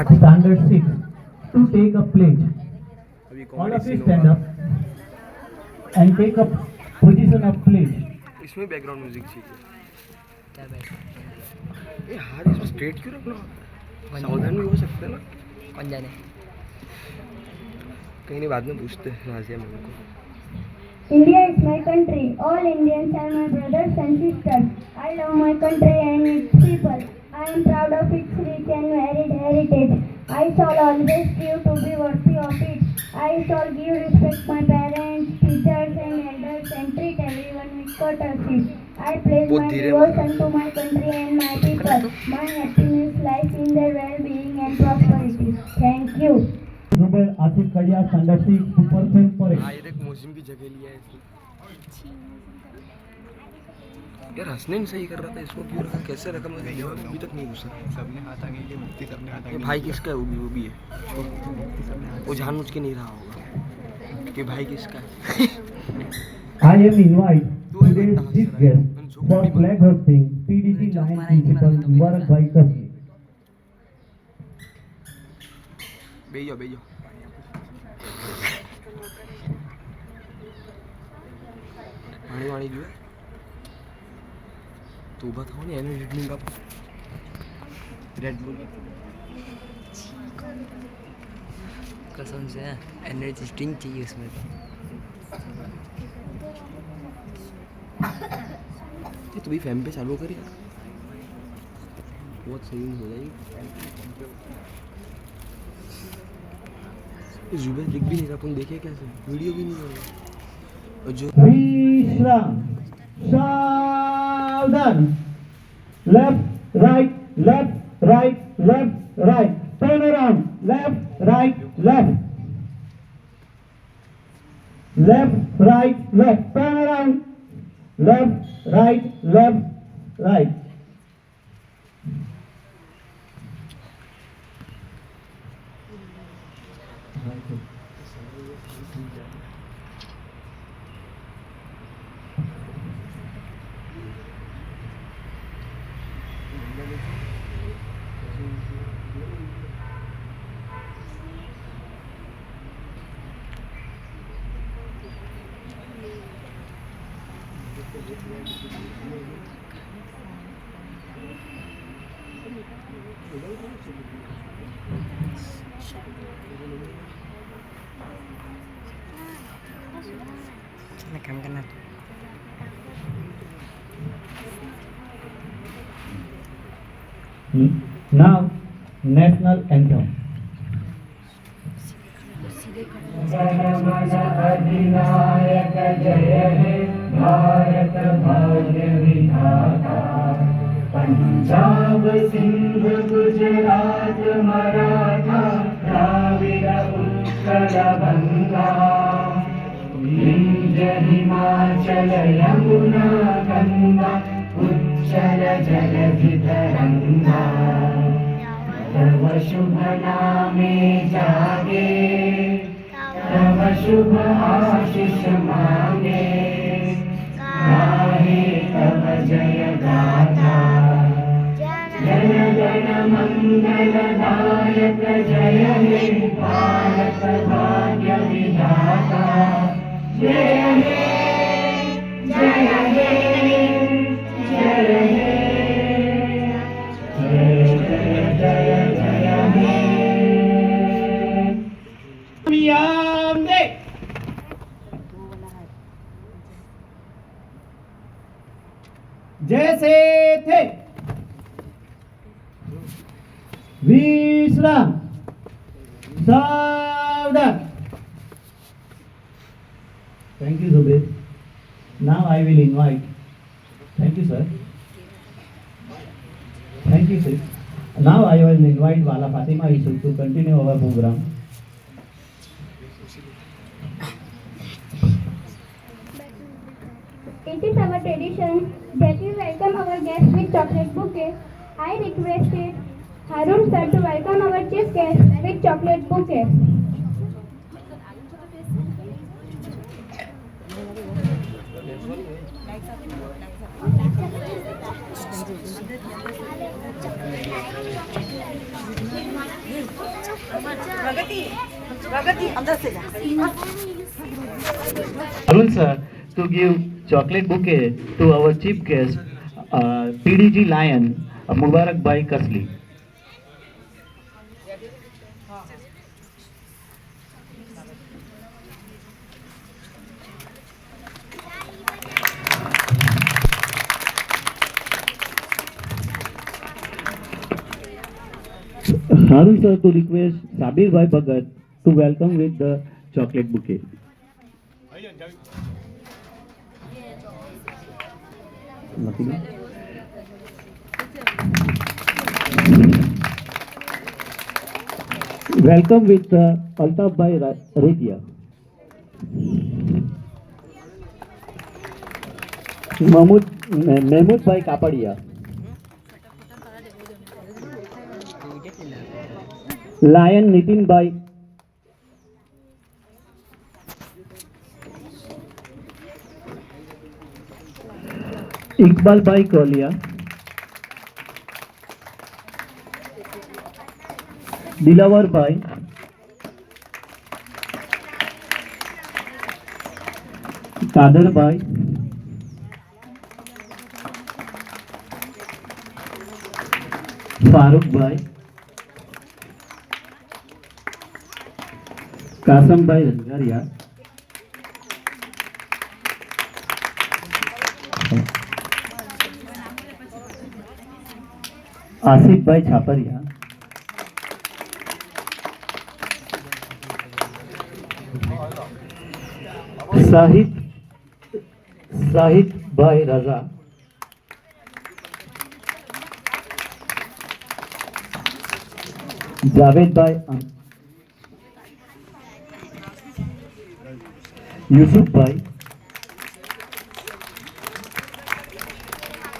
Standard 6 to take a pledge. All of you stand up and take a position of pledge. इसमें background music चाहिए क्या background यार इसमें straight क्यों रखना सावधान भी हो सकते हैं ना कौन जाने कहीं नहीं बाद में पूछते हैं नाजिया मैम को India is my country. All Indians are my brothers and sisters. I love my country and its people. I am proud of its rich and varied heritage. I shall always strive to be worthy of it. I shall give respect to my parents, teachers and elders and treat everyone with courtesy. I pledge my devotion to my country and my people. My happiness lies in their well-being and prosperity. Thank you. Zubair Asif Kadia, Standard 6 to perform for it. हाँ ये देख मौसम की जगह लिया है इसने यार हंसने नहीं सही कर रहा था इसको क्यों रखा कैसे रखा मैं अभी तक नहीं घुसा सबने हाथ आगे लिए मुक्ति सबने हाथ आगे भाई किसका है वो भी है वो जानबूझ के नहीं रहा होगा कि भाई किसका है I am invite today's chief guest for flag hosting PDC line principal Mubarak Bhai Kasmi. बेजो पानी वाणी जो तो बताओ ना एनर्जी ड्रिंक का रेड बुल कसम से एनर्जी ड्रिंक चाहिए उसमें तो भी फैम पे चालू करिए बहुत सही हो जाएगी जुबेर दिख भी नहीं रहा अपन देखे कैसे वीडियो भी नहीं हो रहा और जो Vishram, Saudhan, left, right, turn around, left, right, turn around, left, right. काम करना Now, national anthem. जनगण अधिनायक जय हे भारत भाग्य विधाता पंजाब सिंध गुजरात मराठा द्राविड़ उत्कल बंगा विंध्य हिमाचल यमुना गंगा उच्चल जलधि तरंगा तव शुभ नामे जागे तव शुभ आशीष मांगे गाहे तव जय गाथा जन गण मंगल नायक जय हे भारत भाग्य विधाता जय हे जय हे जय हे जैसे थे विश्राम सावधान. Thank you, Zubair. Now I will invite. Thank you, sir. Thank you, sir. Now I will invite Wala Fatima Yusuf to continue our program. It is our tradition that we welcome our guests with chocolate bouquet. I requested Harun sir to welcome our chief guest with chocolate bouquet. Arun sir, to give chocolate bouquet to our chief guest, PDG Lion, Mubarak Bhai Kasli. Harun sir to request Sabir Bhai Bhagat to welcome with the chocolate bouquet. Nothing. Welcome with Altaf Bhai Retia. Mahmood Bhai Kapadia. Lion Nitin Bhai. Iqbal Bhai Kolia. Dilawar Bhai. Kader Bhai. Farooq Bhai. Kasam Bhai Rangaria. Asif Bhai Chaparia. Sahid Bhai Raza. Javed Bhai Yusuf Bhai.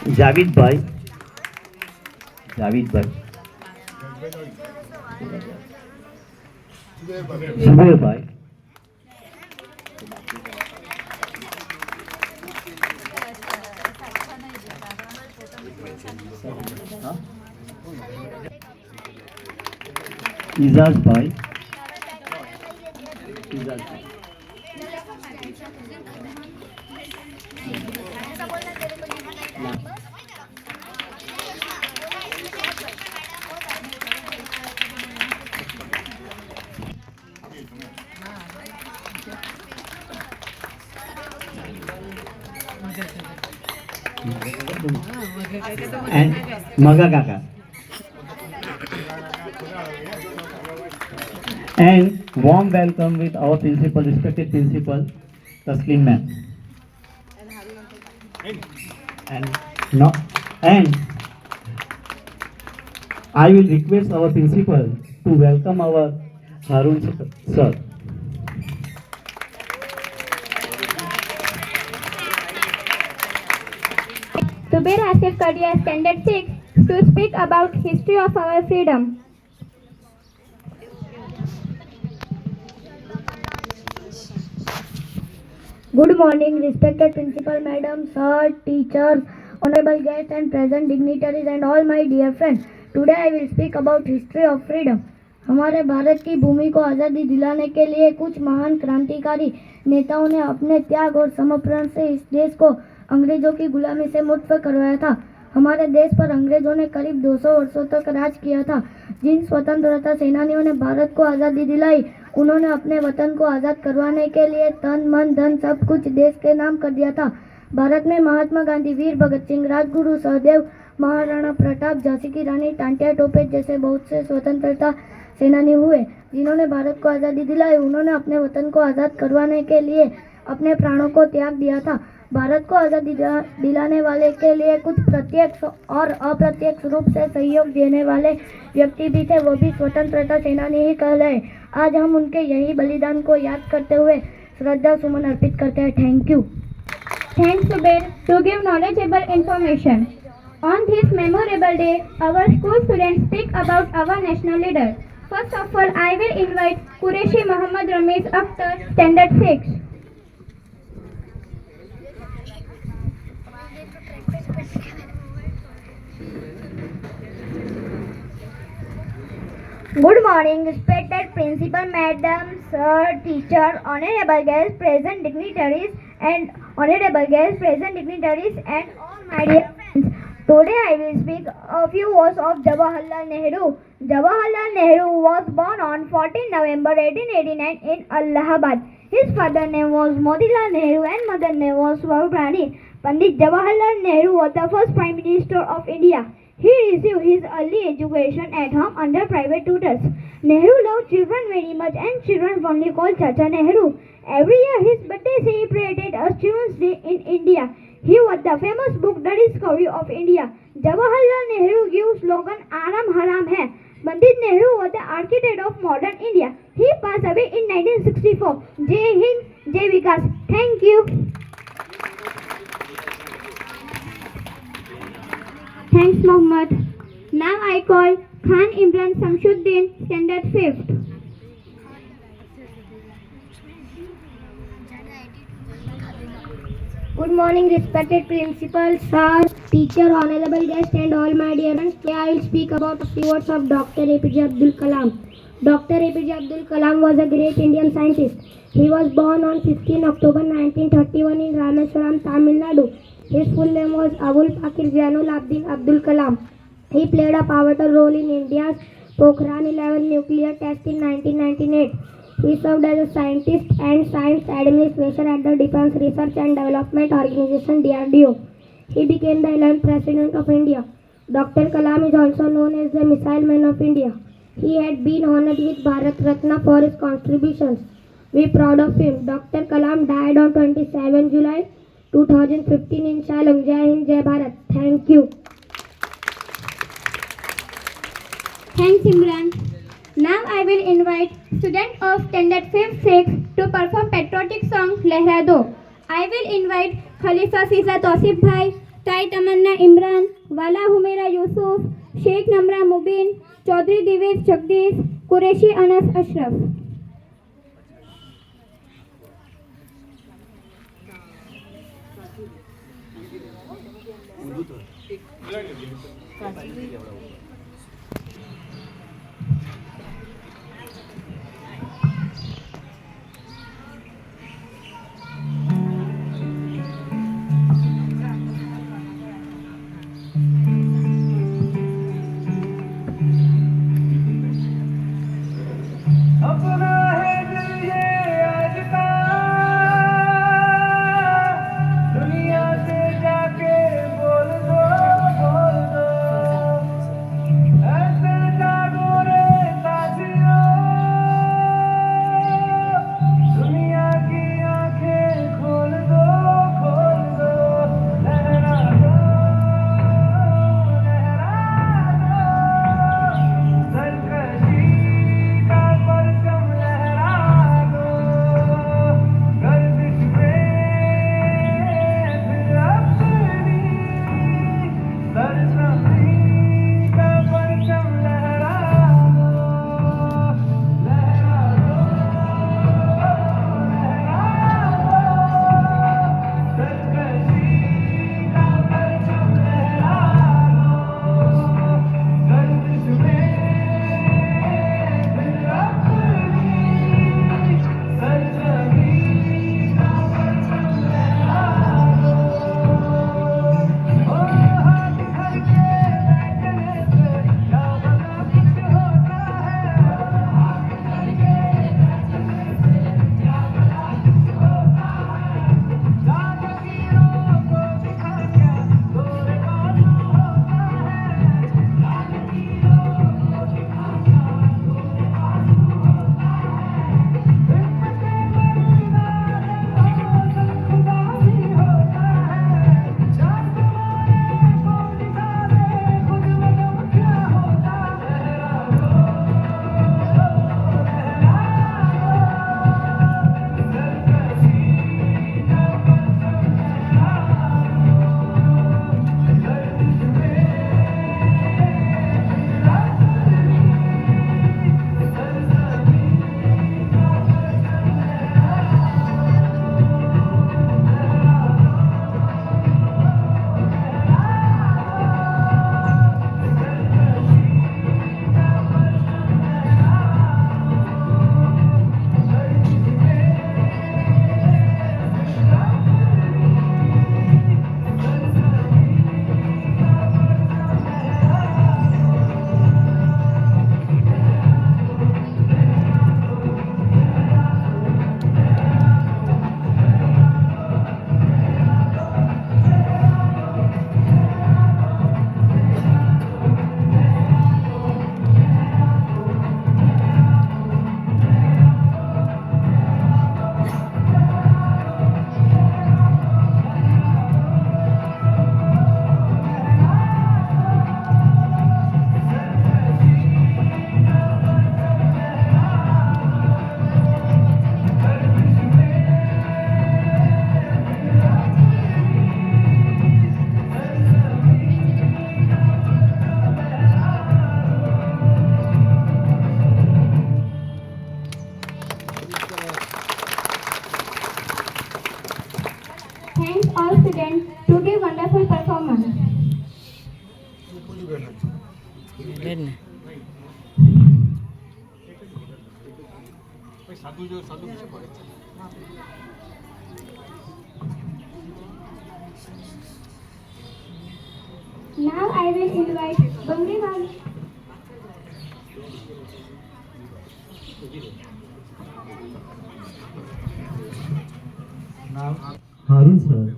Javid Bhai. Zubair Bhai. Izaz Bhai. And Maga Kaka. And warm welcome with our principal, respected principal, Taslim ma'am. And I will request our principal to welcome our Harun sir. Zubair Asif Kadia, Standard 6, to speak about history of our freedom. Good morning, respected principal madam, sir, teachers, honorable guests and present dignitaries and all my dear friends. Today I will speak about history of freedom. हमारे भारत की भूमि को आज़ादी दिलाने के लिए कुछ महान क्रांतिकारी नेताओं ने अपने त्याग और समर्पण से इस देश को अंग्रेजों की गुलामी से मुक्त करवाया था। हमारे देश पर अंग्रेजों ने करीब 200 वर्षों तक राज किया था। जिन स्वतंत्रता सेनानियों ने भारत को आज़ादी दिलाई, उन्होंने अपने वतन को आज़ाद करवाने के लिए तन मन धन सब कुछ देश के नाम कर दिया था। भारत में महात्मा गांधी, वीर भगत सिंह, राजगुरु सहदेव, महाराणा प्रताप, झांसी की रानी, तांत्या टोपे जैसे बहुत से स्वतंत्रता सेनानी हुए जिन्होंने भारत को आज़ादी दिलाई। उन्होंने अपने वतन को आज़ाद करवाने के लिए अपने प्राणों को त्याग दिया था। भारत को आज़ादी दिलाने वाले के लिए कुछ प्रत्यक्ष और अप्रत्यक्ष रूप से सहयोग देने वाले व्यक्ति भी थे, वो भी स्वतंत्रता सेनानी ही कहलाए। आज हम उनके यही बलिदान को याद करते हुए श्रद्धा सुमन अर्पित करते हैं। Thank you. Thanks Zubair to give knowledgeable information. On this memorable day, our school students speak about our national leader. First of all, I will invite Qureshi Muhammad Ramesh Akhtar, Standard 6. Good morning, respected principal, madam, sir, teacher, honorable guests, present dignitaries, and all my dear friends. Today I will speak a few words of Jawaharlal Nehru. Jawaharlal Nehru was born on 14 November 1889 in Allahabad. His father name was Motilal Nehru and mother name was Swarupani. Pandit Jawaharlal Nehru was the first Prime Minister of India. He received his early education at home under private tutors. Nehru loved children very much and children fondly called Chacha Nehru. Every year his birthday celebrated as Children's Day in India. He was the famous book The Discovery of India. Jawaharlal Nehru gave slogan Aram Haram Hai. Pandit Nehru was the architect of modern India. He passed away in 1964. Jai Hind, Jai Vikas. Thank you. Thanks, Mohammed. Now I call Khan Imran Samshuddin, Standard 5th. Good morning, respected principal, sir, teacher, honorable guest, and all my dear friends. Today I will speak about a few words of Dr. APJ Abdul Kalam. Dr. APJ Abdul Kalam was a great Indian scientist. He was born on 16 October 1931 in Rameswaram, Tamil Nadu. His full name was Abul Pakir Zainul Abdin Abdul Kalam. He played a pivotal role in India's Pokhran 11 nuclear test in 1998. He served as a scientist and science administrator at the Defense Research and Development Organization DRDO. He became the 11th President of India. Dr. Kalam is also known as the Missile Man of India. He had been honored with Bharat Ratna for his contributions. We are proud of him. Dr. Kalam died on 27 July 2015 in Shillong. Jai Hind, Jai Bharat. Thank you. Thanks, Imran. Now I will invite students of Standard 5th 6 to perform patriotic song Lehra Do. I will invite Khalifa Fiza Tausif Bhai, Tai Tamanna Imran, Wala Humaira Yusuf, Sheikh Namra Mubin, Chaudhry Divesh Jagdish, Qureshi Anas Ashraf. अपना है दिल ये आज का दुनिया से जाके बोल दो Now I will invite Bangriwala. Now, Harun sir,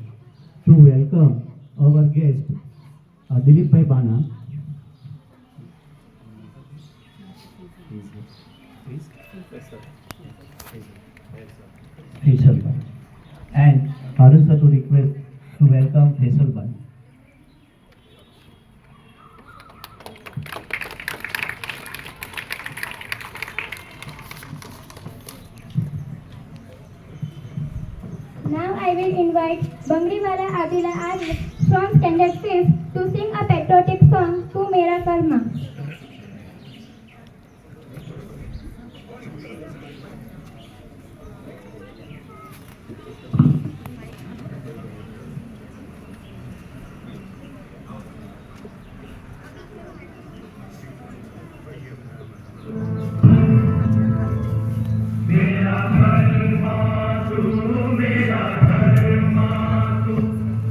to welcome our guest, Dilip Bhai Bana. Faisal Bhai. And Harun sir to request to welcome Faisal Bhai. Now I will invite Bangriwala Adila Arif from Standard 5th to sing a patriotic song, Tu Mera Karma.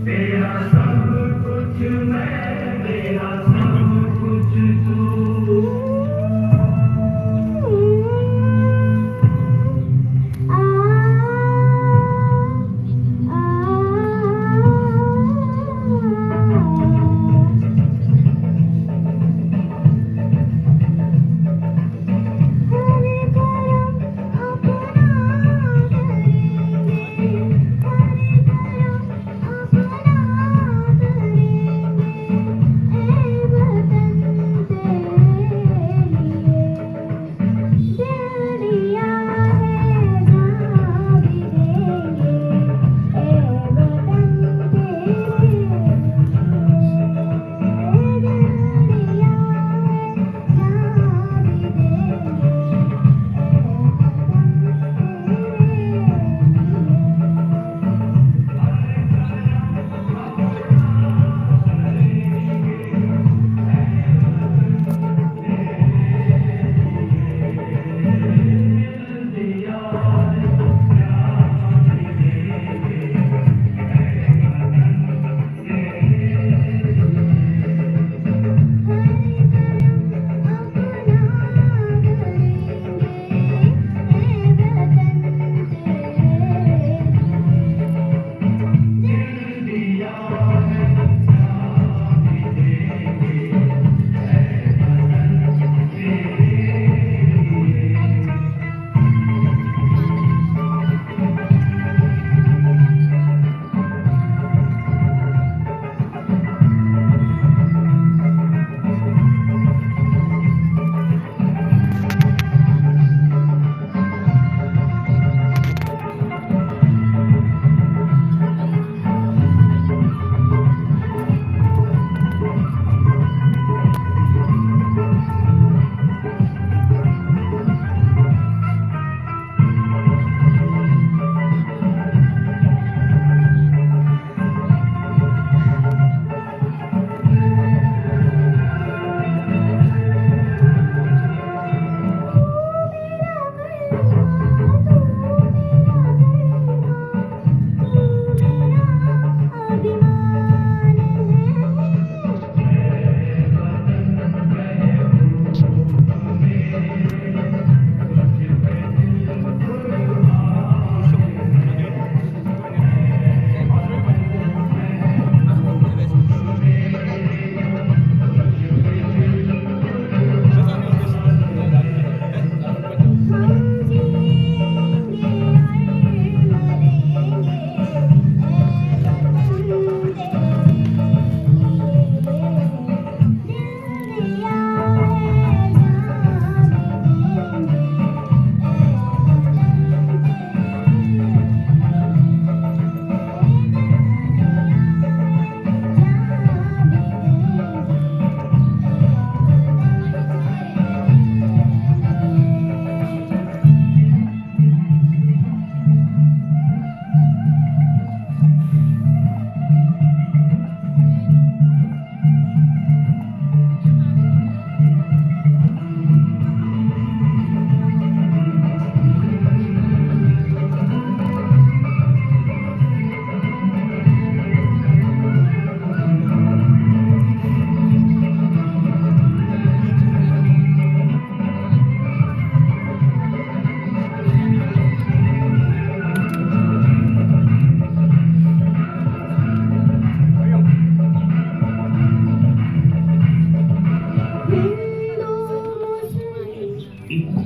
तेरा सब कुछ मैं, तेरा सब कुछ तू।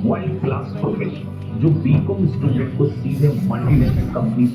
World class profession जो BCom student को सीधे multinational company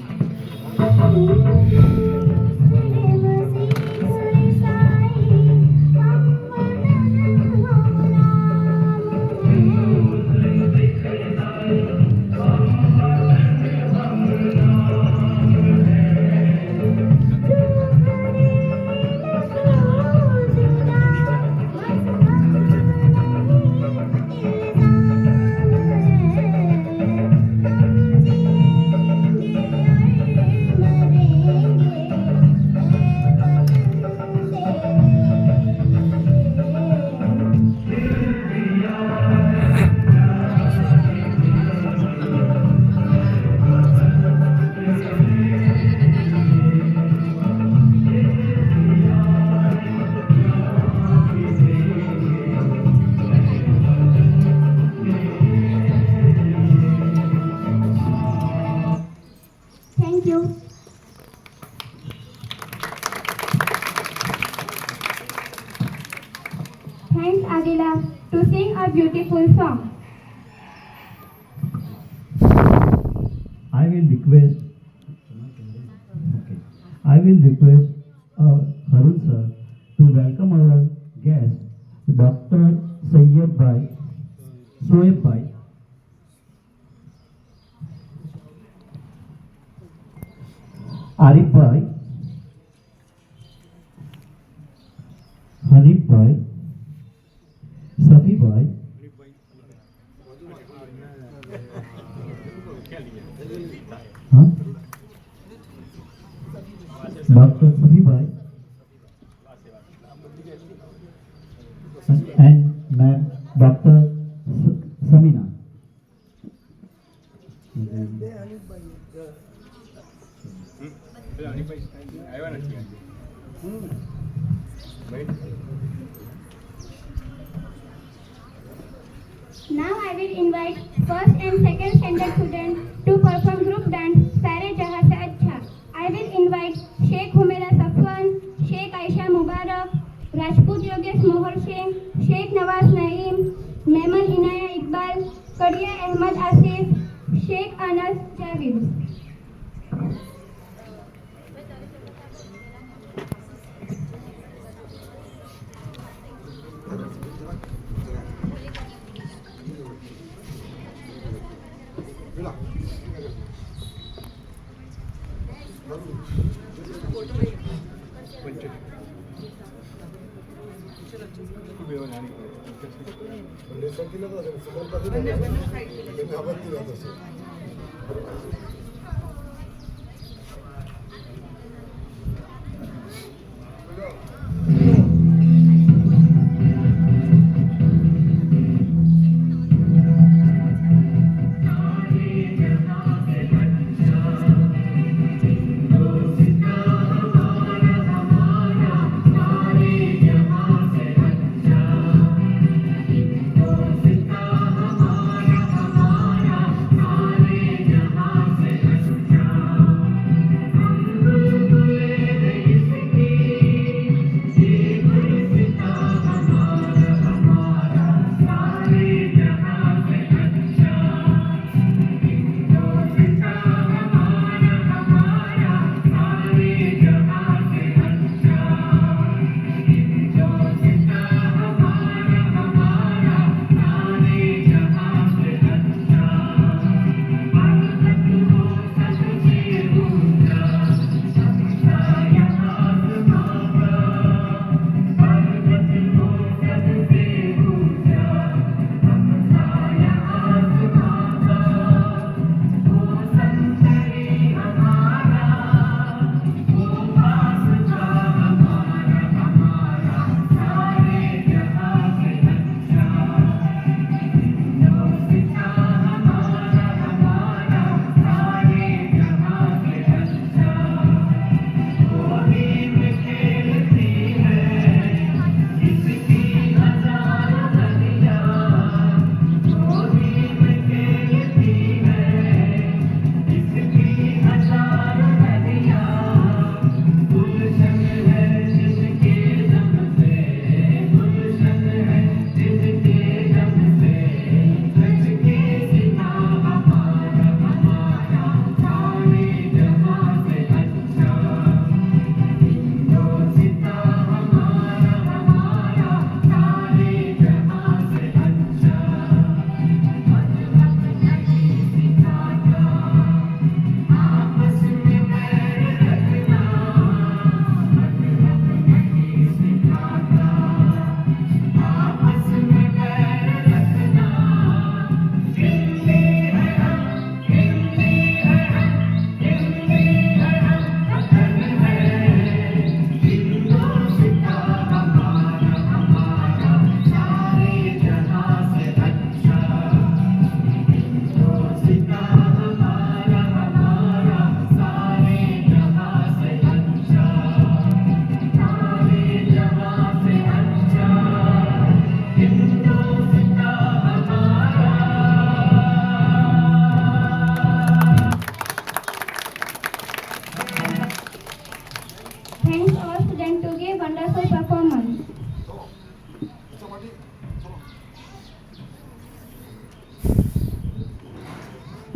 Thank you. Thanks, Adila, to sing a beautiful song. I will request Harun sir to welcome our guest, Dr. Soeb Bhai. Arif Bhai, Hanif Bhai, Safi Bhai, Dr. Safi Bhai, and Ma'am Dr. Samina. Now I will invite first and second standard students to perform group dance Sare Jahan Se Acha. I will invite Sheikh Humaira Safwan, Sheikh Aisha Mubarak, Rajput Yogesh Mohar Singh, Sheikh Nawaz Naeem, Mehman Inaya Iqbal, Kadia Ahmad Asif, Sheikh Anas Javed.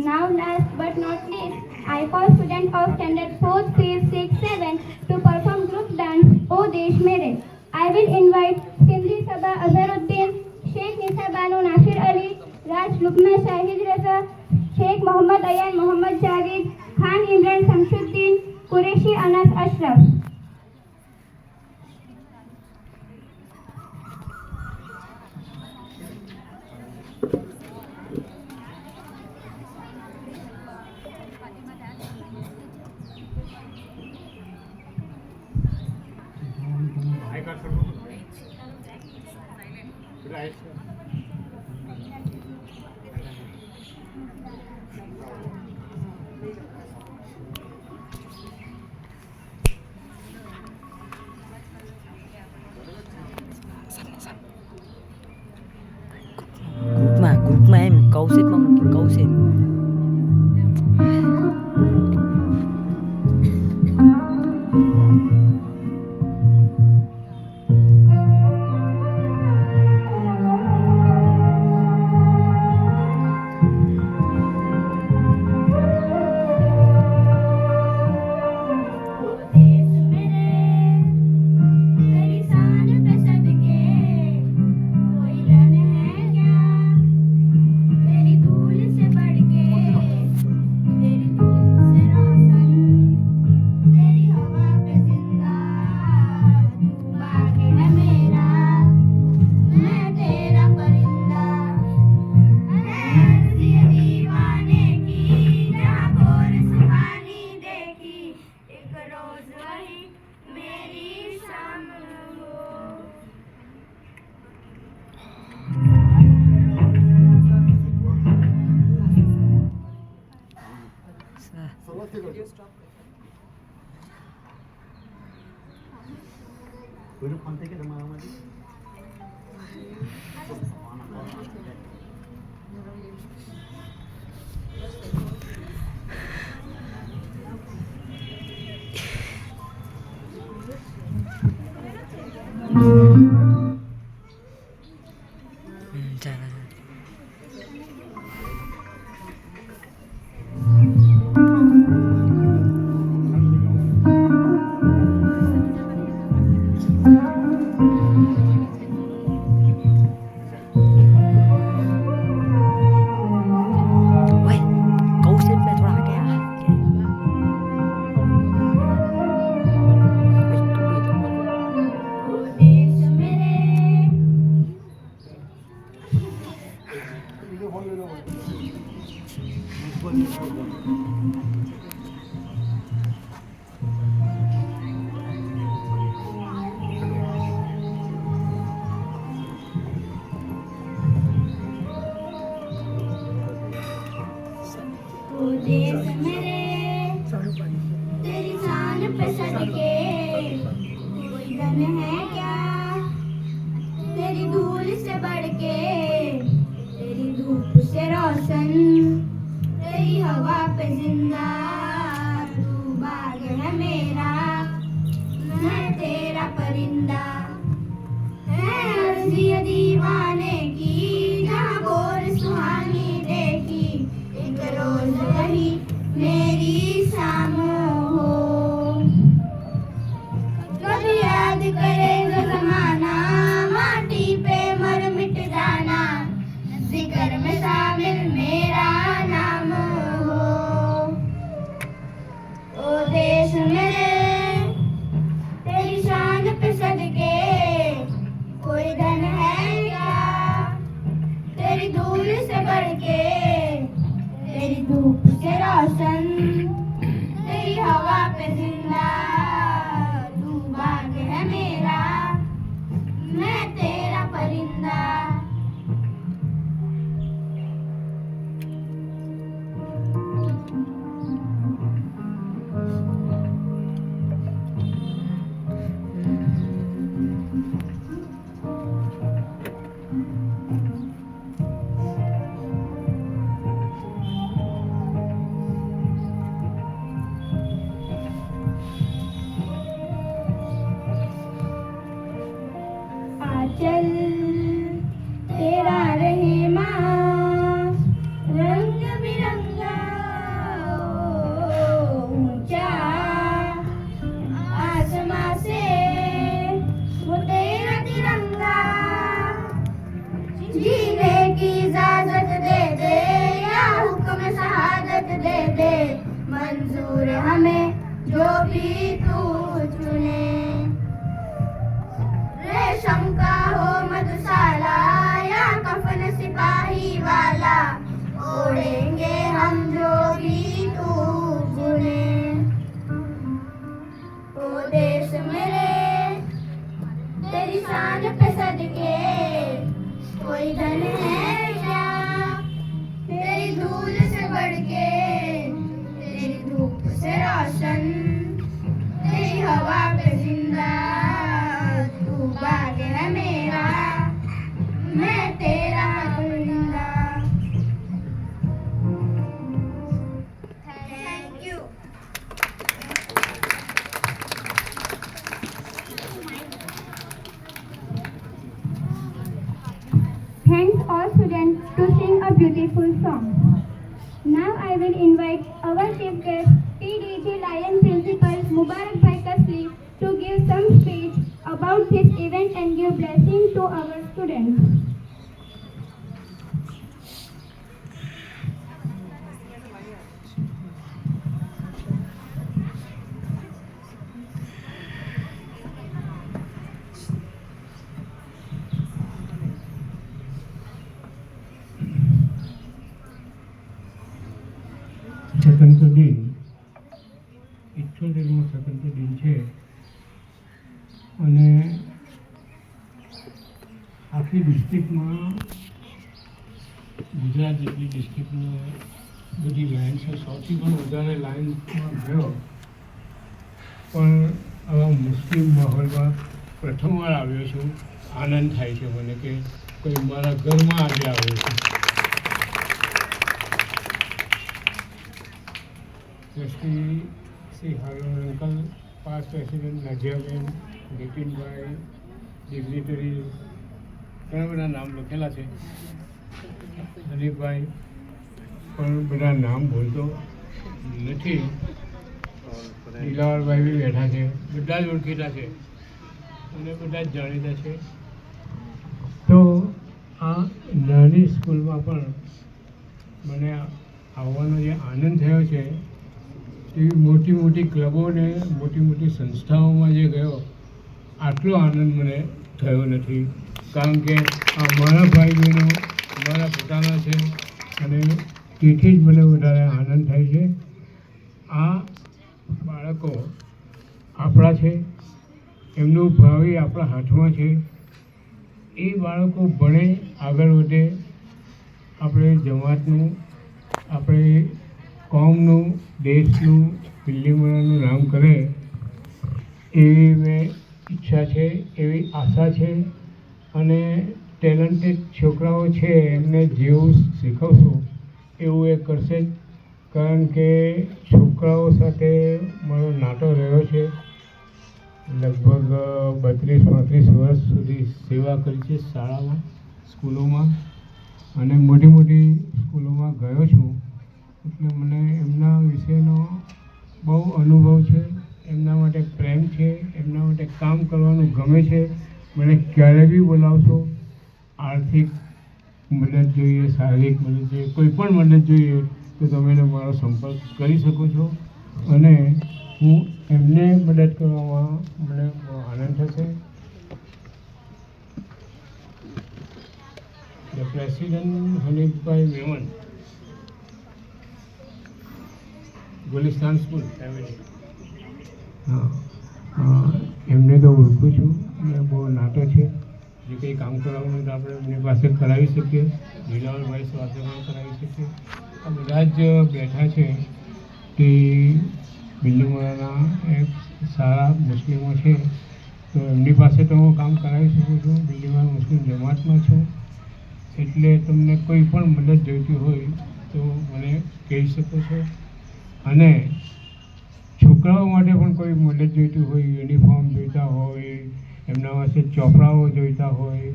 Now, last but not least, I call students of standard 4th, 5th, 6th, 7th to perform group dance O Desh Mere. I will invite Sindhi Sabah Azharuddin, Sheikh Nisa Banu Nasir Ali, Raj Lukman Shahid Raza, Sheikh Muhammad Ayan Muhammad Javed, Khan Imran Samshuddin, Qureshi Anas Ashraf. Grupમાં એમ કૌશિકમાં મૂકી કૌશિક मंजूर हमें जो भी तू चुने। रेशम का हो मधुशाला या कफन सिपाही वाला, ओढ़ेंगे हम जो भी तू बुने। ओ देश मेरे तेरी शान पे सदके, कोई धन है क्या तेरी धूल से बढ़ के, तेरी धूप से रोशन, तेरी हवा पे जिंदा, तू बाग है मेरा, मैं तेरा परिंदा। Thank you. Thanks all students to sing a beautiful song. Now I will invite our chief guest, PDG Lion Principal Mubarak Bhai Kasli, to give some speech about this event and give blessing to our students. સ્વતંત્ર દિન 78મો સ્વતંત્ર દિન છે અને આખી ડિસ્ટ્રિક્ટમાં ગુજરાત જેટલી ડિસ્ટ્રિક્ટમાં બધી line છે, સૌથી પણ વધારે લાઈનમાં ગયો પણ આવા મુસ્લિમ માહોલમાં પ્રથમવાર આવ્યો છું. આનંદ થાય છે મને કે કોઈ મારા ઘરમાં આજે આવ્યો છું. Shri Haroon uncle, past president Najiaben, Nitinbhai, dignitary, ઘણા બધા નામ લખેલા છે. હરીફભાઈ પણ બધા નામ બોલતો નથી. દિલાવરભાઈ બી બેઠા છે. બધા જ ઓળખીતા છે અને બધા જ જાણીતા છે. તો આ નાની સ્કૂલમાં પણ મને આવવાનો જે આનંદ થયો છે, એવી મોટી મોટી ક્લબો ને મોટી મોટી સંસ્થાઓમાં જે ગયો આટલો આનંદ મને થયો નથી. કારણ કે આ મારા ભાઈ બહેનો મારા પોતાના છે અને તેથી જ મને વધારે આનંદ થાય છે. આ બાળકો આપણા છે, એમનું ભાવિ આપણા હાથમાં છે. એ બાળકો ભણે, આગળ વધે, આપણે જમાતનું, આપણે કોમનું, દેશનું, દિલ્હીમાંનું નામ કરે એવી મેં ઈચ્છા છે, એવી આશા છે. અને ટેલેન્ટેડ છોકરાઓ છે એમને જેવું શીખવશું એવું એ કરશે જ. કારણ કે છોકરાઓ સાથે મારો નાતો રહ્યો છે. લગભગ 32-35 વર્ષ સુધી સેવા કરી છે શાળામાં, સ્કૂલોમાં અને મોટી મોટી સ્કૂલોમાં ગયો છું. એટલે મને એમના વિશેનો બહુ અનુભવ છે, એમના માટે પ્રેમ છે, એમના માટે કામ કરવાનું ગમે છે. મને ક્યારે બી બોલાવશો, આર્થિક મદદ જોઈએ, શારીરિક મદદ જોઈએ, કોઈ પણ મદદ જોઈએ તો તમે મારો સંપર્ક કરી શકો છો અને હું એમને મદદ કરવામાં મને બહુ આનંદ થશે. The president Hanifbhai Memon, Gulistan school family, હા, એમને તો ઓળખું છું અને બહુ નાતો છે. જે કંઈ કામ કરાવવાનું તો આપણે એમની પાસે કરાવી શકીએ. દિલાવરભાઈ સાથે પણ કરાવી શકીએ. આ બધા જ બેઠા છે તે બિલ્લીમોરાના એક સારા મુસ્લિમો છે, તો એમની પાસે તો હું કામ કરાવી શકું છું. બિલ્લીમોરા મુસ્લિમ જમાતમાં છું, એટલે તમને કોઈ પણ મદદ જોઈતી હોય તો મને કહી શકો છો. અને છોકરાઓ માટે પણ કોઈ મદદ જોઈતી હોય, યુનિફોર્મ જોઈતા હોય, એમના પાસે ચોપડાઓ જોઈતા હોય,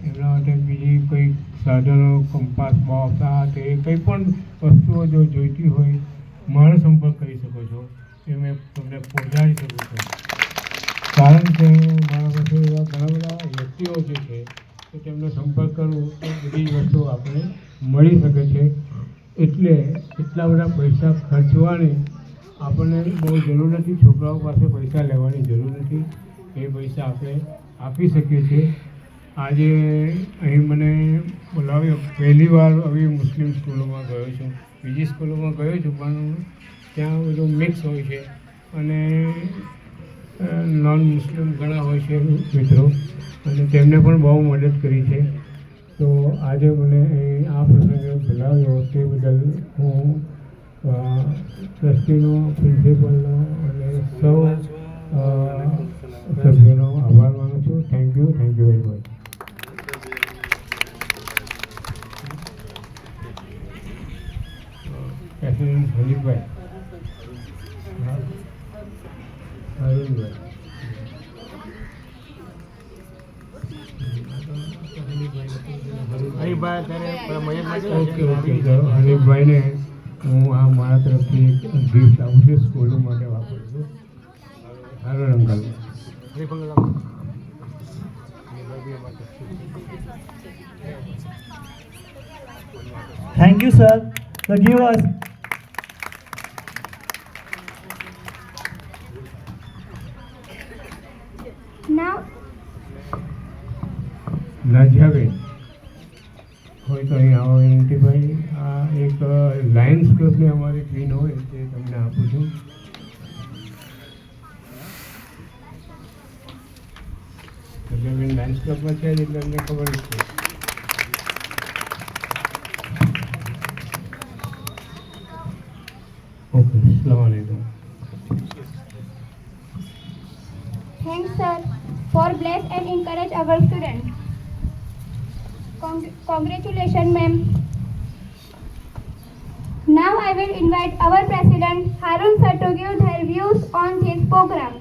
એમના માટે બીજી કોઈ સાધનો, કંપાસ, બોક્સ, આ તે કંઈ પણ વસ્તુઓ જો જોઈતી હોય મારો સંપર્ક કરી શકો છો. એ મેં તમને પહોંચાડી શકું છું. કારણ કે મારા પાસે એવા ઘણા બધા વ્યક્તિઓ જે છે તો તેમનો સંપર્ક કરવો તો બધી જ વસ્તુઓ આપણને મળી શકે છે. એટલે એટલા બધા પૈસા ખર્ચવાની આપણને બહુ જરૂર નથી, છોકરાઓ પાસે પૈસા લેવાની જરૂર નથી, એ પૈસા આપણે આપી શકીએ છીએ. આજે અહીં મને બોલાવ્યો, પહેલી વાર આવી મુસ્લિમ સ્કૂલોમાં ગયો છું, બીજી સ્કૂલોમાં ગયો છું, પણ ત્યાં બધું મિક્સ હોય છે અને નોન મુસ્લિમ ઘણા હોય છે મિત્રો, અને તેમને પણ બહુ મદદ કરી છે. તો આજે મને આ પ્રસંગે બોલાવ્યો તે બદલ હું ટ્રસ્ટીનો, પ્રિન્સિપલનો અને સૌ સભ્યોનો આભાર માનું છું. Thank you very much. President Hanifbhai, Arunbhai, હનીફભાઈને હું આ મારા તરફથી એક ગિફ્ટ આપું છું, સ્કૂલો માટે વાપરું છું. હારો uncle. Thank you, sir. So give us. Now, નાજિયાબેન હોય તો અહીં આવો વિનંતીભાઈ. આ એક લાયન્સ ક્લબની અમારી ક્વીન હોય તે તમને આપું છું. નાજિયાબેન લાયન્સ ક્લબમાં છે એટલે અમને ખબર જ છે. Okay, અસ્સલામ વાલેકુમ. thanks, sir, for bless and encourage our students. Congratulations, ma'am. Now I will invite our president, Harun sir, to give their views on this program.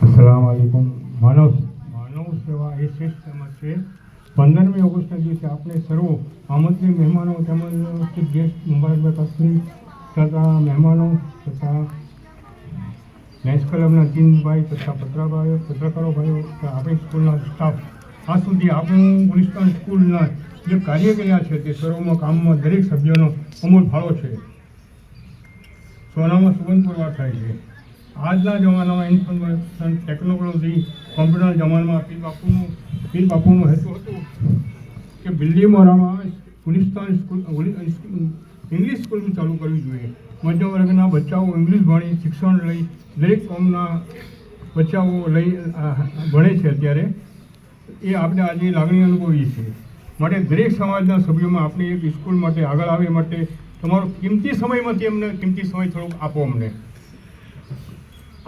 અસલામ વાલેકુમ. માનવ સેવા એ શ્રેષ્ઠ સમાજ છે. 15મી ઓગસ્ટના દિવસે આપણે સર્વ આમંત્રિત મહેમાનો તેમજ ચીફ ગેસ્ટ મુબારકભાઈ કાસ્મી તથા મહેમાનો તથા લાયન્સ ક્લબના ચીનભાઈ તથા પત્રકારો ભાઈઓ તથા આપણી સ્કૂલના સ્ટાફ, આ સુધી આપણું ગુલિસ્તાન સ્કૂલના જે કાર્ય કર્યા છે તે સર્વમાં કામમાં દરેક સભ્યોનો અમૂલ ફાળો છે. સોનામાં સુગંધ પુરવાર થાય છે. આજના જમાનામાં ઇન્ફોર્મેશન ટેકનોલોજી, કોમ્પ્યુટર જમાનામાં પીર બાપુનો હેતુ હતું કે બિલ્લીમોરામાં ગુલિસ્તાન સ્કૂલ ઇંગ્લિશ સ્કૂલ ચાલુ કરવી જોઈએ. મધ્યમ વર્ગના બચ્ચાઓ ઇંગ્લિશ ભણી શિક્ષણ લઈ દરેક કોમના બચ્ચાઓ લઈ ભણે છે અત્યારે. એ આપણે આજે લાગણી અનુભવીએ છીએ. માટે દરેક સમાજના સભ્યોમાં આપણે એક સ્કૂલ માટે આગળ આવે માટે તમારો કિંમતી સમયમાંથી અમને કિંમતી સમય થોડોક આપો અમને.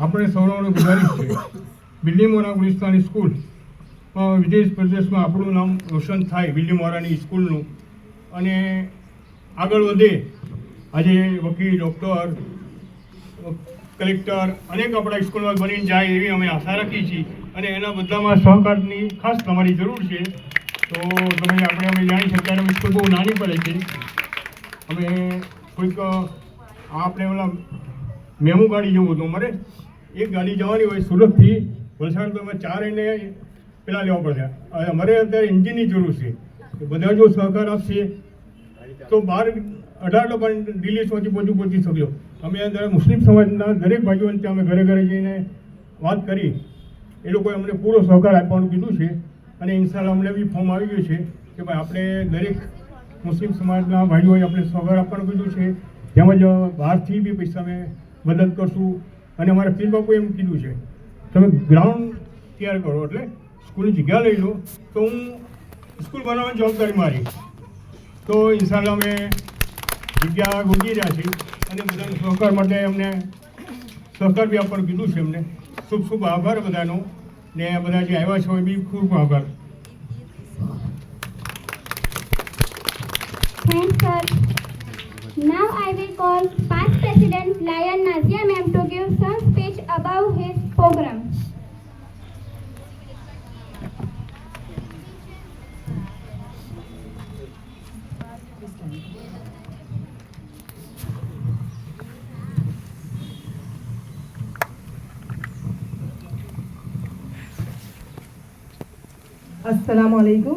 આપણે સૌને ગુજારિશ છે બિલ્લીમોરા ગુલિસ્તાની સ્કૂલ વિદેશ પ્રદેશમાં આપણું નામ રોશન થાય, બિલ્લીમોરાની સ્કૂલનું, અને આગળ વધે. આજે વકીલ, ડૉક્ટર, કલેક્ટર અનેક આપણા સ્કૂલમાં બનીને જાય એવી અમે આશા રાખીએ છીએ, અને એના બધામાં સહકારની ખાસ તમારી જરૂર છે. તો અમે જાણી શકીએ અત્યારે સ્કૂલ બહુ નાની પડે છે. અમે કોઈક આપણે ઓલા મેમુ ગાડી જવું હતું, અમારે એક ગાડી જવાની હોય સુરતથી વલસાડ, તો અમે 4 એને પેલા લેવા પડશે. અમારે અત્યારે એન્જિનની જરૂર છે. બધા જો સહકાર આપશે તો 18 પણ દિલ્હી સુધી પહોંચી શક્યો. અમે અંદર મુસ્લિમ સમાજના દરેક ભાઈઓને ત્યાં અમે ઘરે જઈને વાત કરી. એ લોકોએ અમને પૂરો સહકાર આપવાનું કીધું છે, અને ઇન્શાલ્લાહ અમને બી ફોર્મ આવી ગયું છે કે ભાઈ આપણે દરેક મુસ્લિમ સમાજના ભાઈઓએ આપણે સહકાર આપવાનું કીધું છે. તેમજ બહારથી બી પૈસા અમે મદદ કરશું. અને અમારા પીર બાપુએ એમ કીધું છે તમે ગ્રાઉન્ડ તૈયાર કરો, એટલે સ્કૂલની જગ્યા લઈ લો તો હું સ્કૂલ બનાવવાની જવાબદારી મારી. તો ઇન્શાલ્લાહ અમે જગ્યા ગોતી રહ્યા છીએ, અને બધાનો સહકાર માટે અમને સહકાર બી આપવાનું કીધું છે. એમને શુભ આભાર બધાનો, ને બધા જે આવ્યા છે એ બી ખૂબ આભાર. Thanks, sir. Now I will call past President Lion Nazia ma'am to give some speech about his program. Assalamu alaikum.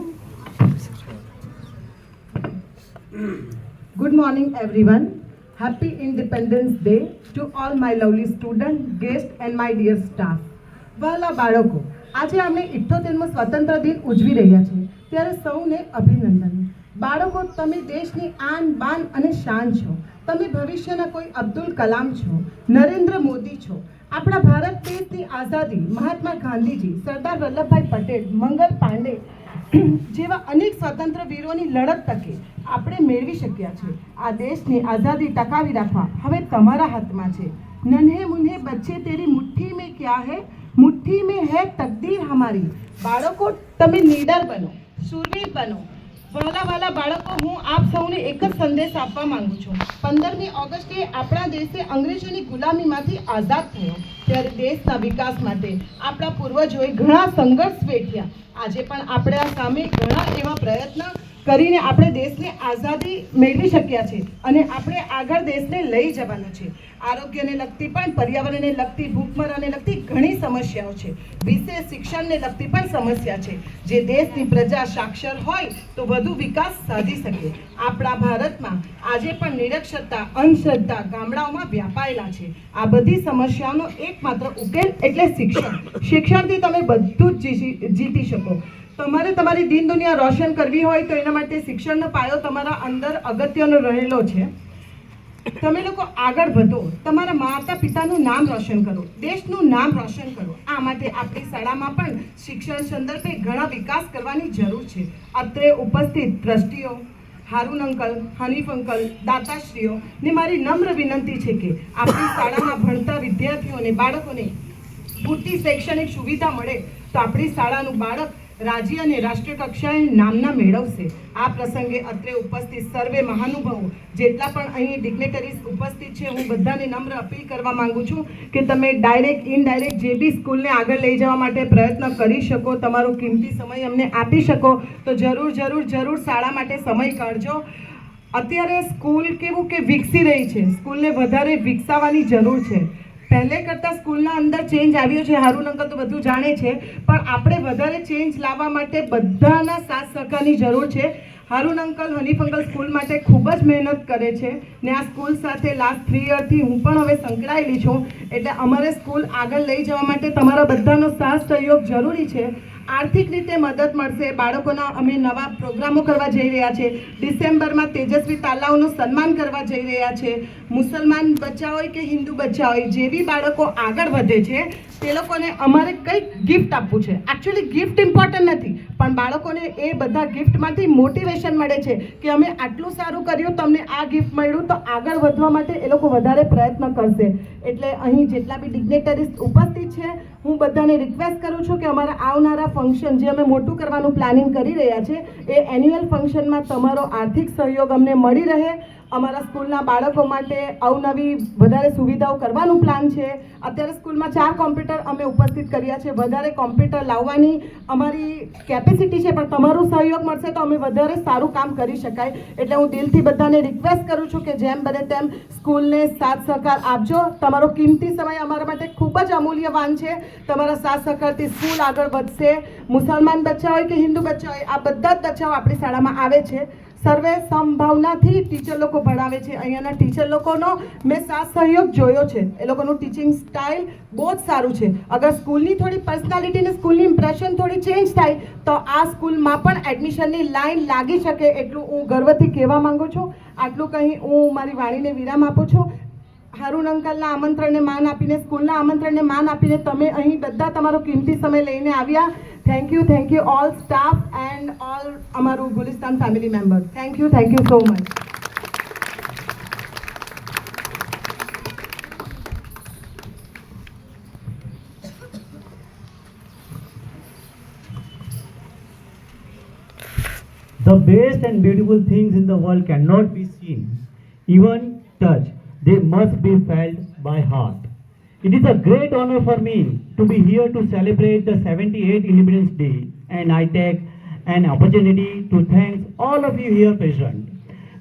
Good morning, everyone. Happy Independence Day to all my lovely students, guests, and my dear staff. વહાલા બાળકો, આજે આપણે 78મો સ્વતંત્ર દિન ઉજવી રહ્યા છીએ, ત્યારે સૌને અભિનંદન. બાળકો, તમે દેશની આન બાન અને શાન છો. તમે ભવિષ્યના કોઈ અબ્દુલ કલામ છો, નરેન્દ્ર મોદી છો. આપણા ભારત દેશની આઝાદી મહાત્મા ગાંધીજી, સરદાર વલ્લભભાઈ પટેલ, મંગલ પાંડે જેવા અનેક સ્વતંત્ર વીરોની લડત તકે આપણે મેળવી શક્યા છે. આ દેશની આઝાદી ટકાવી રાખવા હવે તમારા હાથમાં છે. નન્હે મુન્હે બચ્ચે તેરી મુઠ્ઠી મેં ક્યા હૈ, મુઠ્ઠી મેં હૈ તકદીર હમારી. બાળકો, તમે નીડર બનો, શૂરવીર બનો. વહાલા બાળકો, હું આપ સૌને એક જ સંદેશ આપવા માંગુ છું. 15મી ઓગસ્ટે આપણા દેશે અંગ્રેજોની ગુલામીમાંથી આઝાદ થયો, ત્યારે દેશના વિકાસ માટે આપણા પૂર્વજોએ ઘણા સંઘર્ષ વેઠ્યા. આજે પણ આપણા સામે ઘણા એવા પ્રયત્ન કરીને આપણે દેશને આઝાદી મેળવી શક્યા છે અને આપણે આગળ દેશને લઈ જવાનો છે. આરોગ્યને લગતી પણ, પર્યાવરણને લગતી, ભૂખમરાને લગતી ઘણી સમસ્યાઓ છે. વિશેષ શિક્ષણને લગતી પણ સમસ્યા છે. જે દેશની પ્રજા સાક્ષર હોય તો વધુ વિકાસ સાધી શકે. આપણા ભારતમાં આજે પણ નિરક્ષરતા, અંધશ્રદ્ધા ગામડાઓમાં વ્યાપાયેલા છે. આ બધી સમસ્યાઓનો એકમાત્ર ઉકેલ એટલે શિક્ષણ. શિક્ષણથી તમે બધું જ જીતી શકો. તમારે તમારી દીન દુનિયા રોશન કરવી હોય તો એના માટે શિક્ષણનો પાયો તમારા અંદર અગત્યનો રહેલો છે. તમે લોકો આગળ વધો, તમારા માતા પિતાનું નામ રોશન કરો, દેશનું નામ રોશન કરો. આ માટે આપણી શાળામાં પણ શિક્ષણ સંદર્ભે ઘણા વિકાસ કરવાની જરૂર છે. અત્રે ઉપસ્થિત ટ્રસ્ટીઓ, હારૂન અંકલ, હનીફ અંકલ, દાતાશ્રીઓ ને મારી નમ્ર વિનંતી છે કે આપણી શાળામાં ભણતા વિદ્યાર્થીઓને, બાળકોને પૂરતી શૈક્ષણિક સુવિધા મળે તો આપણી શાળાનું બાળક રાજ્ય અને રાષ્ટ્રીય કક્ષાએ નામના મેળવશે. આ પ્રસંગે અત્રે ઉપસ્થિત સર્વે મહાનુભાવો, જેટલા પણ અહીં ડિગ્નેટરીઝ ઉપસ્થિત છે, હું બધાને નમ્ર અપીલ કરવા માંગુ છું કે તમે ડાયરેક્ટ ઇનડાયરેક્ટ જે બી સ્કૂલને આગળ લઈ જવા માટે પ્રયત્ન કરી શકો, તમારો કિંમતી સમય અમને આપી શકો તો જરૂર શાળા માટે સમય કાઢજો. અત્યારે સ્કૂલ કેવું કે વિકસી રહી છે, સ્કૂલને વધારે વિકસાવવાની જરૂર છે. પહેલે કરતાં સ્કૂલના અંદર ચેન્જ આવ્યો છે. હારૂન અંકલ તો બધું જાણે છે, પણ આપણે વધારે ચેન્જ લાવવા માટે બધાના સાથ સહકારની જરૂર છે. Haroon uncle, Hanif uncle school માટે ખૂબ જ મહેનત કરે છે ને આ સ્કૂલ સાથે લાસ્ટ 3 યરથી હું પણ હવે સંકળાયેલી છું. એટલે અમારે સ્કૂલ આગળ લઈ જવા માટે તમારા બધાનો સાથ સહયોગ જરૂરી છે. આર્થિક રીતે મદદ મળશે. બાળકોના અમે નવા પ્રોગ્રામો કરવા જઈ રહ્યા છે. ડિસેમ્બરમાં તેજસ્વી તાલાઓનું સન્માન કરવા જઈ રહ્યા છે. મુસલમાન બચ્ચા હોય કે હિન્દુ બચ્ચા હોય, જે બી બાળકો આગળ વધે છે તે લોકોને અમારે કંઈક ગિફ્ટ આપવું છે. એકચ્યુઅલી ગિફ્ટ ઇમ્પોર્ટન્ટ નથી, પણ બાળકોને એ બધા ગિફ્ટમાંથી મોટિવેશન મળે છે કે અમે આટલું સારું કર્યું, તમને આ ગિફ્ટ મળ્યું, તો આગળ વધવા માટે એ લોકો વધારે પ્રયત્ન કરશે. એટલે અહીં જેટલા બી ડિગ્નેટરીઝ ઉપસ્થિત છે, હું બધાને રિક્વેસ્ટ કરું છું કે અમારા આવનારા ફંક્શન જે અમે મોટું કરવાનું પ્લાનિંગ કરી રહ્યા છે એ એન્યુઅલ ફંક્શનમાં તમારો આર્થિક સહયોગ અમને મળી રહે. અમારા સ્કૂલના બાળકો માટે અવનવી વધારે સુવિધાઓ કરવાનું પ્લાન છે. અત્યારે સ્કૂલમાં 4 કોમ્પ્યુટર અમે ઉપસ્થિત કર્યા છે. વધારે કોમ્પ્યુટર લાવવાની અમારી કેપેસિટી છે, પણ તમારો સહયોગ મળશે તો અમે વધારે સારું કામ કરી શકાય. એટલે હું દિલથી બધાને રિક્વેસ્ટ કરું છું કે જેમ બને તેમ સ્કૂલને સાથ સહકાર આપજો. તમારો કિંમતી સમય અમારા માટે ખૂબ જ અમૂલ્યવાન છે. તમારા સાથ સહકારથી સ્કૂલ આગળ વધશે. મુસલમાન બચ્ચા હોય કે હિન્દુ બચ્ચા હોય, આ બધા જ બચ્ચાઓ આપણી શાળામાં આવે છે. સર્વે સંભાવનાથી ટીચર લોકો ભણાવે છે. અહીંયાના ટીચર લોકોનો મેં સાથ સહયોગ જોયો છે. એ લોકોનું ટીચિંગ સ્ટાઇલ બહુ જ સારું છે. અગર સ્કૂલની થોડી પર્સનાલિટી ને સ્કૂલની ઇમ્પ્રેશન થોડી ચેન્જ થાય તો આ સ્કૂલમાં પણ એડમિશનની લાઈન લાગી શકે, એટલું હું ગર્વથી કહેવા માંગુ છું. આટલું કહી હું મારી વાણીને વિરામ આપું છું. હારૂન અંકલના આમંત્રણને માન આપીને, સ્કૂલના આમંત્રણને માન આપીને તમે અહીં બધા તમારો કિંમતી સમય લઈને આવ્યા. Thank you all staff and all અમારું Gulistan family member. Thank you so much. The best and beautiful things in the world cannot be seen, even touched. They must be felt by heart. It is a great honor for me to be here to celebrate the 78th Independence Day, and I take an opportunity to thank all of you here present.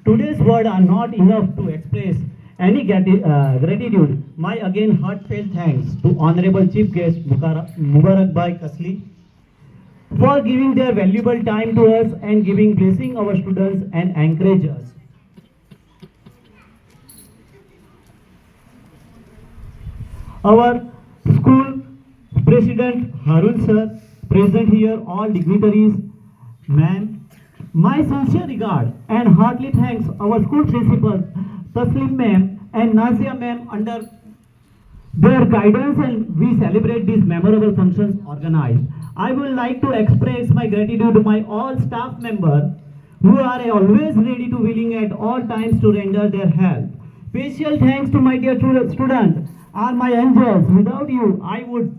Today's words are not enough to express any gratitude. My again heartfelt thanks to Honorable Chief Guest Mubarak Bhai Kasli, for giving their valuable time to us and giving blessing our students and encourage us. Our school president Harun sir, present here, all dignitaries, ma'am, my sincere regard and heartily thanks our school principal Taslim ma'am and Nazia ma'am under their guidance, and we celebrate these memorable functions organized. I would like to express my gratitude to my all staff members who are always ready to willing at all times to render their help. Special thanks to my dear students, are my angels. Without you, I would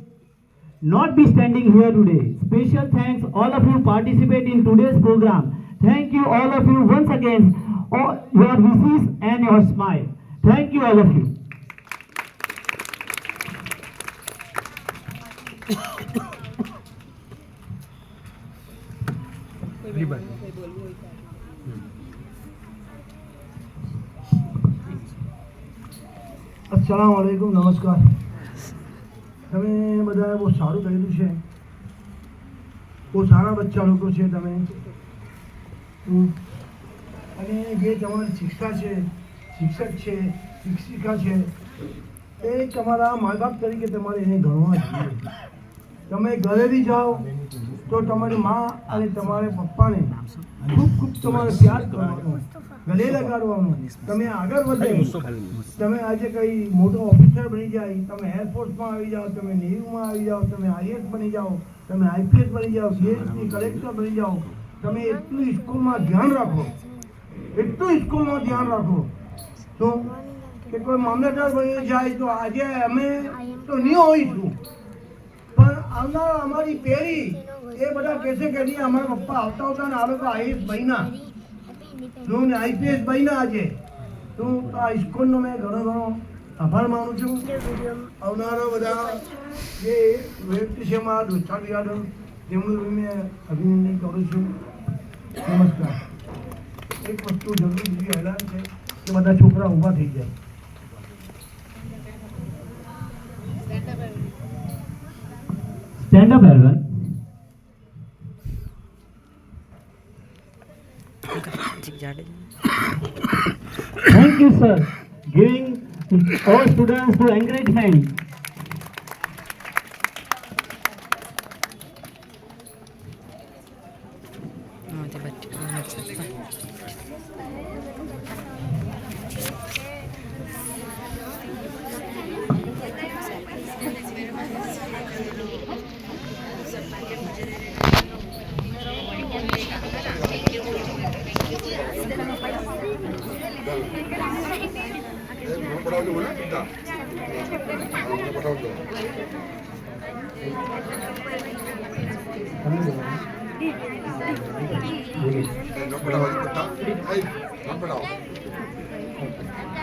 not be standing here today. Special thanks all of you participate in today's program. Thank you all of you once again, all your wishes and your smile. Thank you all of you. अस्सलाम वालेकुम, नमस्कार. તમે બધાએ બહુ સારું કરેલું છે, બહુ સારા બચ્ચા લોકો છે તમે. અને જે તમારી શિક્ષા છે, શિક્ષક છે, શિક્ષિકા છે, એ તમારા મા બાપ તરીકે તમારે એને ગણવા જોઈએ. તમે ઘરે બી જાઓ તો તમારી મા અને તમારા પપ્પાને ખૂબ ખૂબ તમારે પ્યાર કરવાનો, ગલે લગાડવાનો. તમે આગળ વધે, તમે આજે કંઈ મોટો ઓફિસર બની જાય, તમે એરફોર્સમાં આવી જાઓ, તમે નેવીમાં આવી જાઓ, તમે આઈએએસ બની જાઓ, તમે આઈપીએસ બની જાઓ, સીએસપી કલેક્ટર બની જાઓ, તમે એટલું સ્કૂલમાં ધ્યાન રાખો, એટલું સ્કૂલમાં ધ્યાન રાખો. તો કે કોઈ મામલતદાર બની જાય તો આજે અમે તો નહીં હોઈશું, પણ આવનાર અમારી પેઢી એ બધા કહેશે કે નહીં અમારા પપ્પા આવતા આવતા ને આ લોકો આઈએસ બન્યા, હું આઈપીએસ બન્યા આજે. તો આ સ્કૂલનો મેં ઘણો ઘણો આભાર માનું છું. આવનારા બધા જે વ્યક્તિ છે મારા દોસ્તાર યાદવ, તેમનું મેં અભિનંદન કરું છું. નમસ્કાર. એક વસ્તુ જરૂરી બીજી એલાન છે કે બધા છોકરા ઊભા થઈ જાય. Stand up, everyone. Thank you, sir, giving all students to encouragement.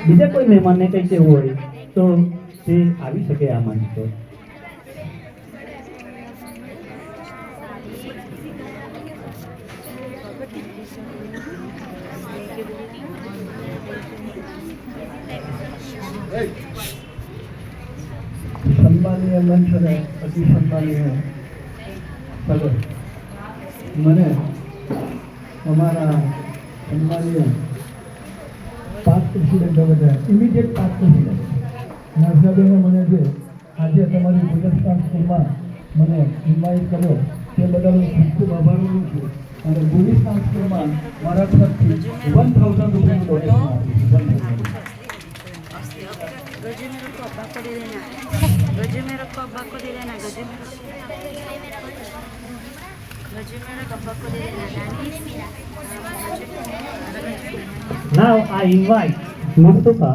બીજા કોઈ મહેમાનને કંઈ કહેવું હોય તો તે આવી શકે આ મંચ પર. સન્માનીય મંચ અને અતિ સન્માનીય સગર, મને અમારા સન્માનીય પાસ્ટ પ્રેસિડેન્ટ બધા ઇમિડિયેટ પાસ્ટ પ્રેસિડેન્ટ નાઝિયાબેને મને જે આજે તમારી ગુજરાત સ્કૂલમાં મને ઇન્વાઇટ કર્યો તે બદલ હું ખૂબ ખૂબ આભારી છું. અને ગુલિસ્તાન સ્કૂલમાં મારા તરફથી 1000 રૂપિયાનું ડોનેશન આપીશું. गजे मेरे को अब्बा को दे देना, गजे मेरे को अब्बा को दे देना, गजे मेरे को अब्बा को दे देना. Now I invite Mustafa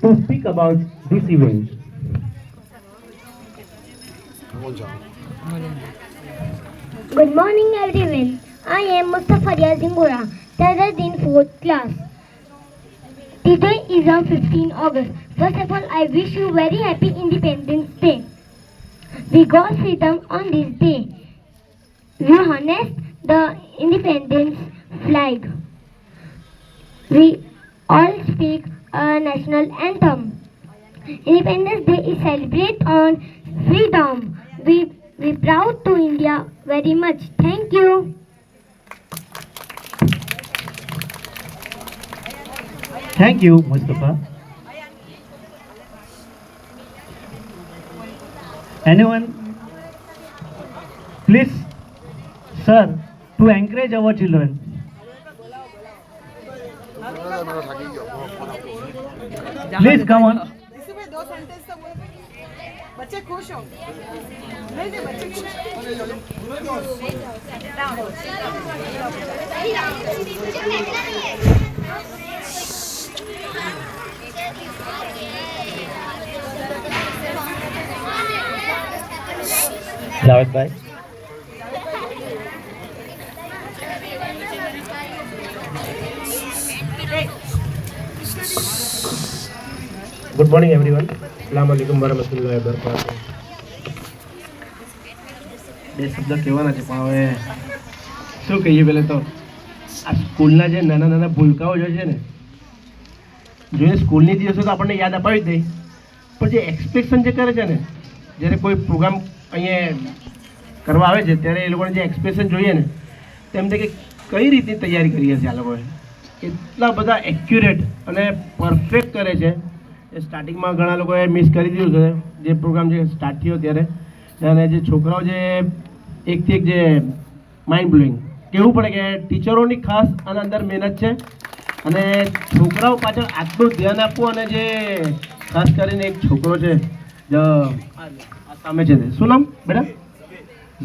to speak about this event. Good morning everyone. I am Mustafa Yazingura, studied in 4th class. Today is on 15 August. First of all, I wish you very happy Independence Day. We got freedom on this day. We harnessed the independence flag. We all speak a national anthem. Independence Day is celebrated on freedom. We proud to India very much. Thank you. Thank you, Mustafa. Anyone? Please, sir, to encourage our children. Please come on. बच्चे खुश हो नहीं नहीं बच्चे जावेद भाई. Good morning everyone. અસ્સલામ વાલેકુમ વરહમતુલ્લાહિ વબરકાતુહ. બે શબ્દ કહેવાના છે પણ હવે શું કહીએ. પહેલાં તો આ સ્કૂલના જે નાના નાના ભૂલકાઓ જે છે ને, જોઈને સ્કૂલની દિવસો તો આપણને યાદ અપાવી જ દઈ, પણ જે એક્સપેક્ટેશન જે કરે છે ને, જ્યારે કોઈ પ્રોગ્રામ અહીંયા કરવા આવે છે ત્યારે એ લોકોને જે એક્સપ્રેશન જોઈએ ને, તેમ કે કઈ રીતની તૈયારી કરીએ છીએ આ લોકોએ. એટલા બધા એક્યુરેટ અને પરફેક્ટ કરે છે. એ સ્ટાર્ટિંગમાં ઘણા લોકોએ મિસ કરી દીધું છે જે પ્રોગ્રામ જે સ્ટાર્ટ થયો ત્યારે. અને જે છોકરાઓ જે એકથી એક જે માઇન્ડ બ્લોઈંગ કહેવું પડે કે ટીચરોની ખાસ આના અંદર મહેનત છે. અને છોકરાઓ પાછળ આટલું ધ્યાન આપવું. અને જે ખાસ કરીને એક છોકરો છે સામે છે, શું નામ બેટા?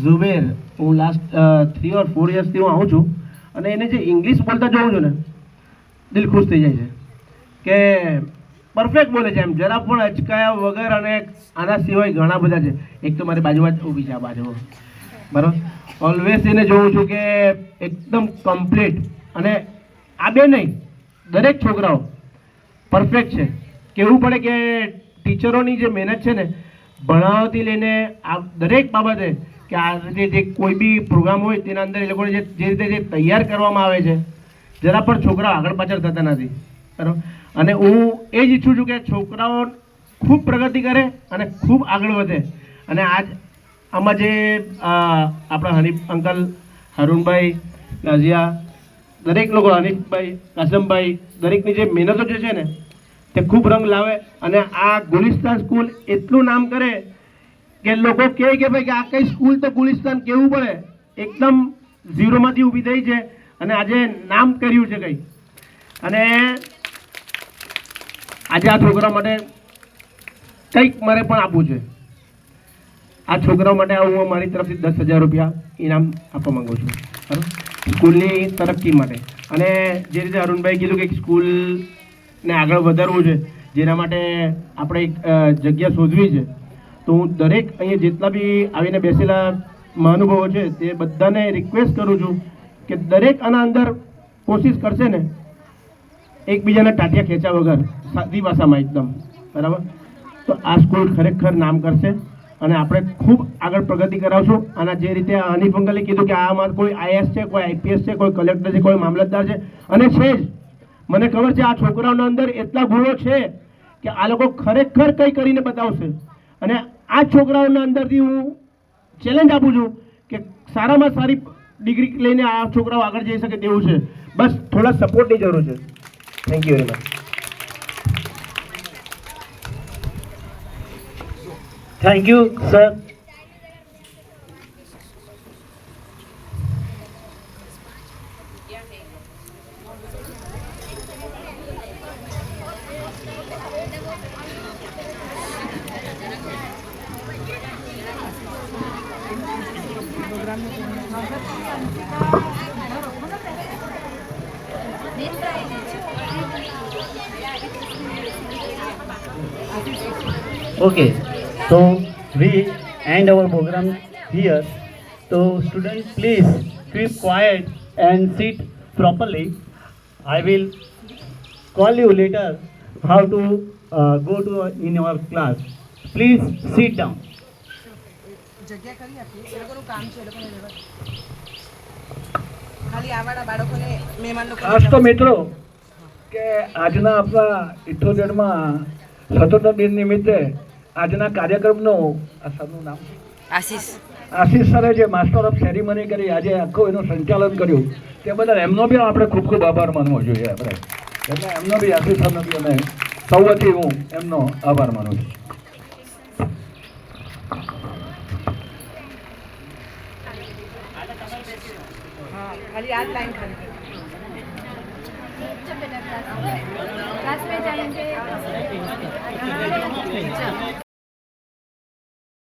ઝુબેર. હું લાસ્ટ 3 or 4 yearsથી હું આવું છું અને એને જે ઇંગ્લિશ બોલતા જોઉં છું ને, દિલ ખુશ થઈ જાય છે કે પરફેક્ટ બોલે છે એમ, જરા પણ અચકાયા વગર. અને આના સિવાય ઘણા બધા છે. એક તો મારી બાજુમાં જ ઊભી છે આ બાજુ, બરાબર. ઓલવેઝ એને જોઉં છું કે એકદમ કમ્પ્લીટ. અને આ બે નહીં, દરેક છોકરાઓ પરફેક્ટ છે. કહેવું પડે કે ટીચરોની જે મહેનત છે ને, ભણાવવાથી લઈને આ દરેક બાબતે, કે આ રીતે જે કોઈ બી પ્રોગ્રામ હોય તેના અંદર એ લોકોને જે રીતે જે તૈયાર કરવામાં આવે છે, જરા પણ છોકરાઓ આગળ પાછળ થતા નથી, બરાબર. અને હું એ જ ઈચ્છું છું કે છોકરાઓ ખૂબ પ્રગતિ કરે અને ખૂબ આગળ વધે. અને આજ આમાં જે આપણા હનીફ અંકલ, હારૂનભાઈ, નાઝિયા, દરેક લોકો, હનીફભાઈ, કાસમભાઈ, દરેકની જે મહેનતો જે છે ને તે ખૂબ રંગ લાવે. અને આ ગુલિસ્તાન સ્કૂલ એટલું નામ કરે કે લોકો કહે કે ભાઈ કે આ કઈ સ્કૂલ તો ગુલિસ્તાન કહેવું પડે. એકદમ ઝીરોમાંથી ઊભી થઈ છે અને આજે નામ કર્યું છે કંઈ. અને આજે આ છોકરા માટે કંઈક મારે પણ આપવું છે. આ છોકરાઓ માટે હું મારી તરફથી 10,000 રૂપિયા ઇનામ આપવા માગું છું, બરાબર, સ્કૂલની તરક્કી માટે. અને જે રીતે અરુણભાઈ કીધું કે સ્કૂલને આગળ વધારવું છે, જેના માટે આપણે એક જગ્યા શોધવી છે, તો હું દરેક અહીંયા જેટલા બી આવીને બેસેલા મહાનુભાવો છે તે બધાને રિક્વેસ્ટ કરું છું કે દરેક આના અંદર કોશિશ કરશે ને એકબીજાના ટાટિયા ખેંચ્યા વગર, સાદી ભાષામાં એકદમ, બરાબર, તો આ સ્કૂલ ખરેખર નામ કરશે અને આપણે ખૂબ આગળ પ્રગતિ કરાવશું. અને જે રીતે હનીફ અંકલે કીધું કે આમાં કોઈ IAS છે, કોઈ IPS છે, કોઈ કલેક્ટર છે, કોઈ મામલતદાર છે, અને છે જ. મને ખબર છે આ છોકરાઓના અંદર એટલા ગુણો છે કે આ લોકો ખરેખર કંઈ કરીને બતાવશે. અને આ છોકરાઓના અંદરથી હું ચેલેન્જ આપું છું કે સારામાં સારી ડિગ્રી લઈને આ છોકરાઓ આગળ જઈ શકે તેવું છે. બસ થોડા સપોર્ટની જરૂર છે. Thank you very much. Thank you, sir. Okay, so we end our program here. So students, please keep quiet and sit properly. I will call you later how to go to in our class. Please sit down. જગ્યા કરી આપી એ લોકોનું કામ છે એ લોકોને લેવા ખાલી આવાળા બાળકોને મહેમાન લોકો ખાસ તો મિત્રો કે આજના આપણા 78માં સ્વતંત્ર દિન નિમિત્તે આજના કાર્યક્રમનો આ સરનું નામ આશીષ આશીષ સરે જે માસ્ટર ઓફ સેરેમની કરી, આજે આખું એનું સંચાલન કર્યું, તે બદલ એમનો બી આપણે ખૂબ ખૂબ આભાર માનવો જોઈએ આપણે. એટલે એમનો બી આશીષ સરનો બી અમે સૌ વતી હું એમનો આભાર માનું છું. खाली आज लाइन क्लास में जाएंगे